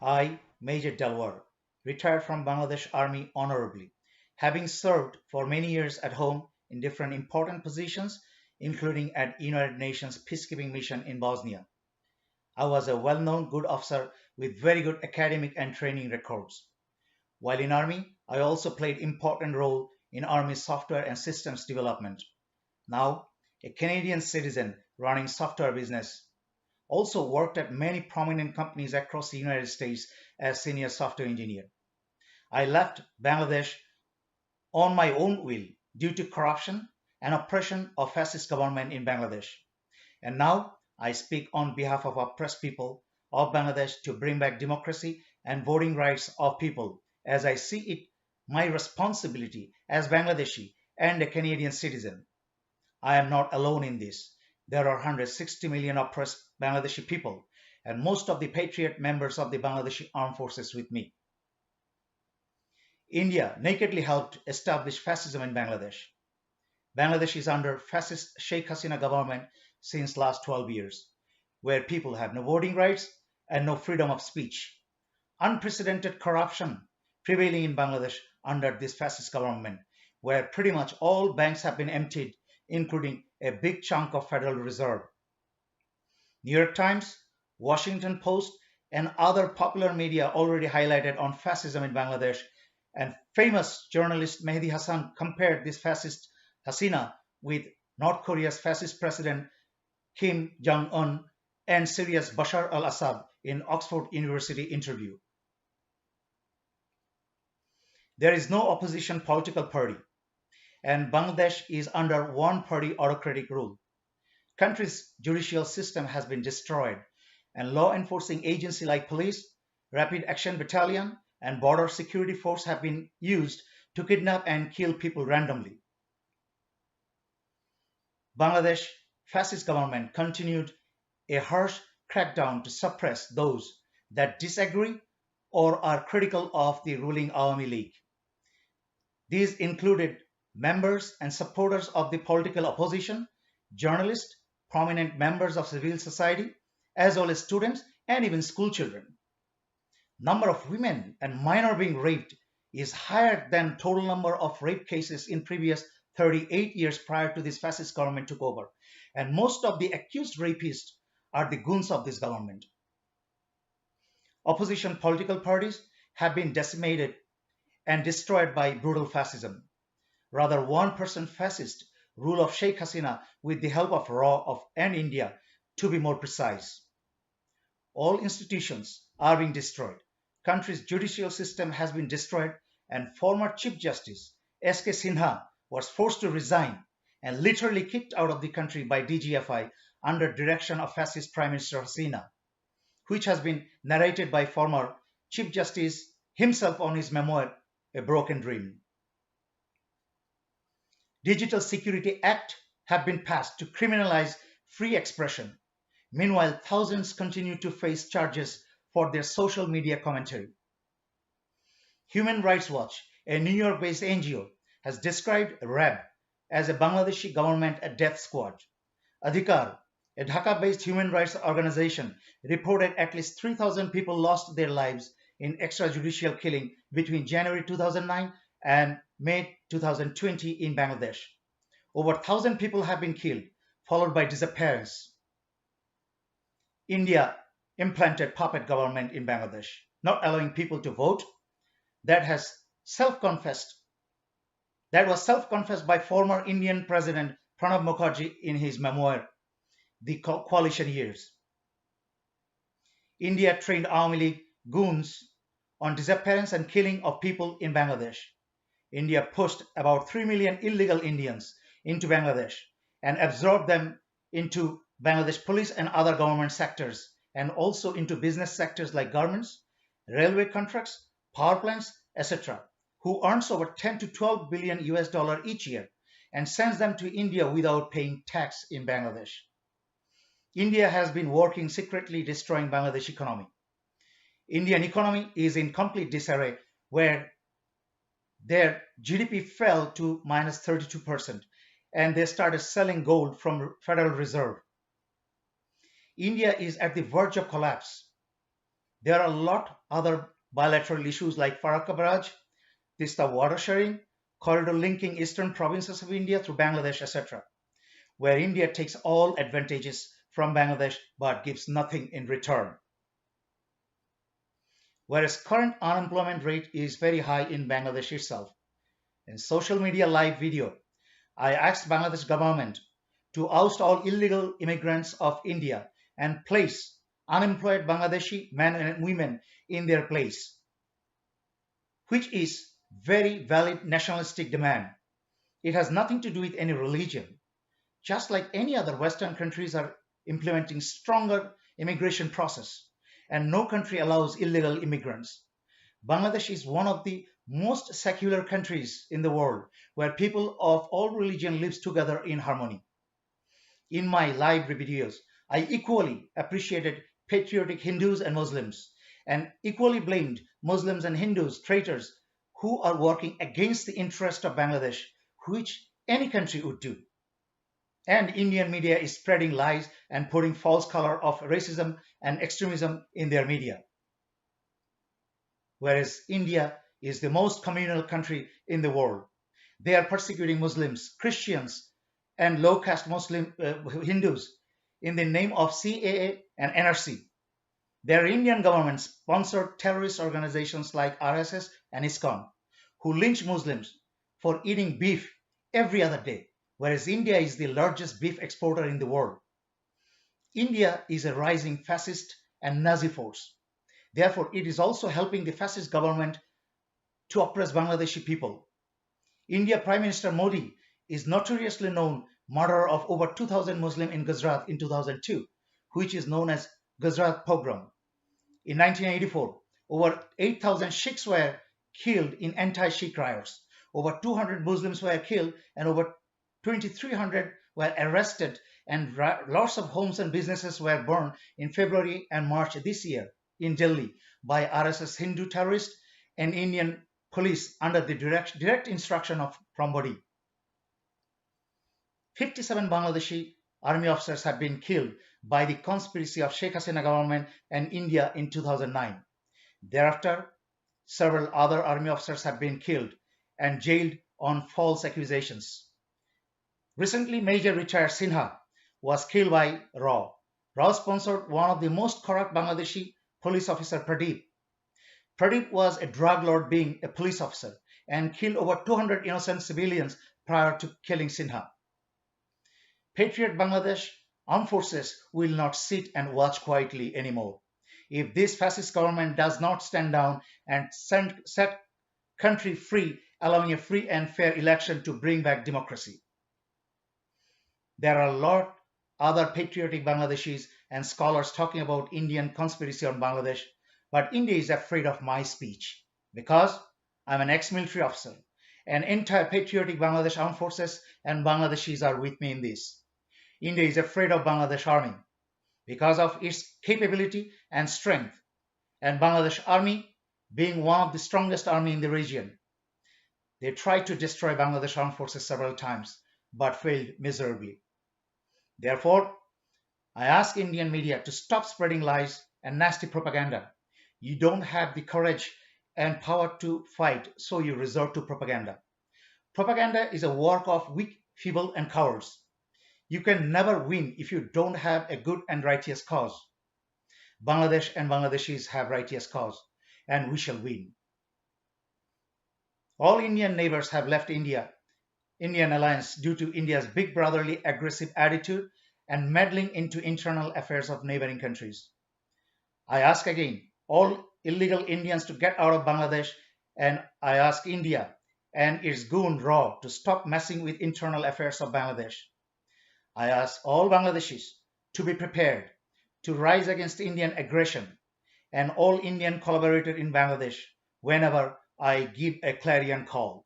I, Major Delwar, retired from Bangladesh Army honorably, having served for many years at home in different important positions, including at United Nations Peacekeeping Mission in Bosnia. I was a well-known good officer with very good academic and training records. While in Army, I also played important role in Army software and systems development. Now, a Canadian citizen running software business, also worked at many prominent companies across the United States as senior software engineer. I left Bangladesh on my own will due to corruption and oppression of fascist government in Bangladesh. And now I speak on behalf of oppressed people of Bangladesh to bring back democracy and voting rights of people as I see it my responsibility as Bangladeshi and a Canadian citizen. I am not alone in this. There are 160 million oppressed Bangladeshi people, and most of the patriot members of the Bangladeshi armed forces with me. India nakedly helped establish fascism in Bangladesh. Bangladesh is under fascist Sheikh Hasina government since last 12 years, where people have no voting rights and no freedom of speech. Unprecedented corruption prevailing in Bangladesh under this fascist government, where pretty much all banks have been emptied, including a big chunk of Federal Reserve. New York Times, Washington Post, and other popular media already highlighted on fascism in Bangladesh, and famous journalist Mehdi Hassan compared this fascist Hasina with North Korea's fascist president Kim Jong-un and Syria's Bashar al-Assad in Oxford University interview. There is no opposition political party, and Bangladesh is under one-party autocratic rule. Country's judicial system has been destroyed, and law enforcing agencies like police, rapid action battalion, and border security force have been used to kidnap and kill people randomly. Bangladesh fascist government continued a harsh crackdown to suppress those that disagree or are critical of the ruling Awami League. These included members and supporters of the political opposition, journalists, prominent members of civil society, as well as students and even school children. Number of women and minors being raped is higher than total number of rape cases in previous 38 years prior to this fascist government took over. And most of the accused rapists are the goons of this government. Opposition political parties have been decimated and destroyed by brutal fascism. Rather, one-person fascist rule of Sheikh Hasina with the help of and India, to be more precise. All institutions are being destroyed. Country's judicial system has been destroyed, and former Chief Justice S.K. Sinha was forced to resign and literally kicked out of the country by DGFI under direction of fascist Prime Minister Hasina, which has been narrated by former Chief Justice himself on his memoir, A Broken Dream. Digital Security Act have been passed to criminalize free expression. Meanwhile, thousands continue to face charges for their social media commentary. Human Rights Watch, a New York-based NGO, has described RAB as a Bangladeshi government a death squad. Adhikar, a Dhaka-based human rights organization, reported at least 3,000 people lost their lives in extrajudicial killing between January 2009 and May 2020 in Bangladesh. Over 1,000 people have been killed, followed by disappearance. India implanted puppet government in Bangladesh, not allowing people to vote. That was self-confessed by former Indian President Pranab Mukherjee in his memoir, The Coalition Years. India trained Awami League goons on disappearance and killing of people in Bangladesh. India pushed about 3 million illegal Indians into Bangladesh and absorbed them into Bangladesh police and other government sectors, and also into business sectors like garments, railway contracts, power plants, etc., who earns over 10 to 12 billion US dollar each year and sends them to India without paying tax in Bangladesh. India has been working secretly destroying Bangladesh economy. Indian economy is in complete disarray, where their GDP fell to minus 32%, and they started selling gold from Federal Reserve. India is at the verge of collapse. There are a lot other bilateral issues like Farah Barrage, Tista water sharing, corridor linking eastern provinces of India through Bangladesh, etc., where India takes all advantages from Bangladesh but gives nothing in return. Whereas current unemployment rate is very high in Bangladesh itself. In social media live video, I asked Bangladesh government to oust all illegal immigrants of India and place unemployed Bangladeshi men and women in their place, which is very valid nationalistic demand. It has nothing to do with any religion. Just like any other Western countries are implementing stronger immigration process, and no country allows illegal immigrants. Bangladesh is one of the most secular countries in the world where people of all religion lives together in harmony. In my live videos, I equally appreciated patriotic Hindus and Muslims and equally blamed Muslims and Hindus traitors who are working against the interest of Bangladesh, which any country would do. And Indian media is spreading lies and putting false color of racism and extremism in their media. Whereas India is the most communal country in the world. They are persecuting Muslims, Christians, and low caste Muslim Hindus in the name of CAA and NRC. Their Indian government sponsored terrorist organizations like RSS and ISKCON, who lynch Muslims for eating beef every other day, whereas India is the largest beef exporter in the world. India is a rising fascist and Nazi force. Therefore, it is also helping the fascist government to oppress Bangladeshi people. India Prime Minister Modi is notoriously known murderer of over 2,000 Muslims in Gujarat in 2002, which is known as Gujarat pogrom. In 1984, over 8,000 Sikhs were killed in anti-Sikh riots. Over 200 Muslims were killed and over 2,300 were arrested, and lots of homes and businesses were burned in February and March this year in Delhi by RSS Hindu terrorists and Indian police under the direct instruction from Modi. 57 Bangladeshi army officers have been killed by the conspiracy of Sheikh Hasina government and India in 2009. Thereafter, several other army officers have been killed and jailed on false accusations. Recently, Major retired Sinha was killed by RAW. RAW sponsored one of the most corrupt Bangladeshi police officer, Pradeep. Pradeep was a drug lord being a police officer and killed over 200 innocent civilians prior to killing Sinha. Patriot Bangladesh armed forces will not sit and watch quietly anymore. If this fascist government does not stand down and set country free, allowing a free and fair election to bring back democracy. There are a lot other patriotic Bangladeshis and scholars talking about Indian conspiracy on Bangladesh, but India is afraid of my speech because I'm an ex-military officer. An entire patriotic Bangladesh armed forces and Bangladeshis are with me in this. India is afraid of Bangladesh army because of its capability and strength, and Bangladesh army being one of the strongest army in the region. They tried to destroy Bangladesh armed forces several times, but failed miserably. Therefore, I ask Indian media to stop spreading lies and nasty propaganda. You don't have the courage and power to fight, so you resort to propaganda. Propaganda is a work of weak, feeble, and cowards. You can never win if you don't have a good and righteous cause. Bangladesh and Bangladeshis have righteous cause, and we shall win. All Indian neighbors have left Indian alliance due to India's big brotherly aggressive attitude and meddling into internal affairs of neighboring countries. I ask again all illegal Indians to get out of Bangladesh, and I ask India and its goon RAW to stop messing with internal affairs of Bangladesh. I ask all Bangladeshis to be prepared to rise against Indian aggression and all Indian collaborators in Bangladesh whenever I give a clarion call.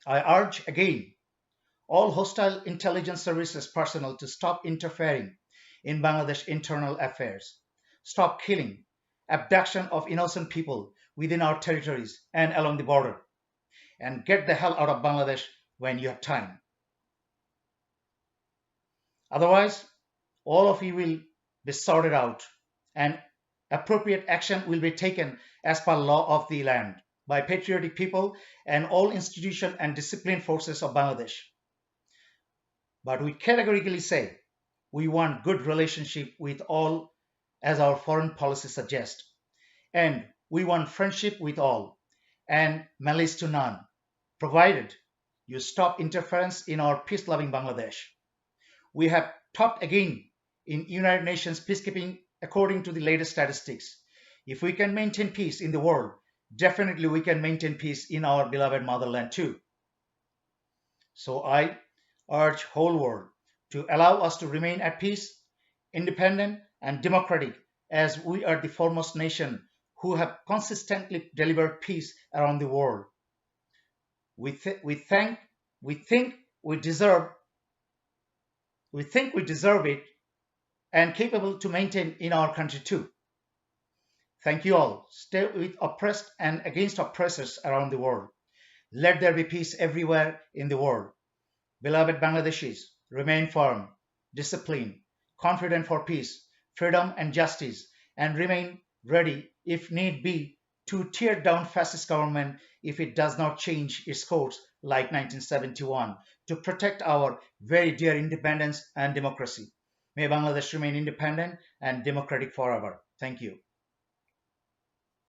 I urge again all hostile intelligence services personnel to stop interfering in Bangladesh internal affairs, stop killing, abduction of innocent people within our territories and along the border, and get the hell out of Bangladesh when you have time. Otherwise, all of you will be sorted out and Appropriate action will be taken as per law of the land by patriotic people and all institution and disciplined forces of Bangladesh. But we categorically say we want good relationship with all as our foreign policy suggests. And we want friendship with all and malice to none, provided you stop interference in our peace-loving Bangladesh. We have topped again in United Nations peacekeeping according to the latest statistics. If we can maintain peace in the world, definitely we can maintain peace in our beloved motherland too. So I urge whole world to allow us to remain at peace, independent and democratic as we are the foremost nation who have consistently delivered peace around the world. We we think we deserve we deserve it and capable to maintain in our country too. Thank you all. Stay with oppressed and against oppressors around the world. Let there be peace everywhere in the world. Beloved Bangladeshis, remain firm, disciplined, confident for peace, freedom and justice, and remain ready, if need be, to tear down fascist government if it does not change its course like 1971 to protect our very dear independence and democracy. May Bangladesh remain independent and democratic forever. Thank you.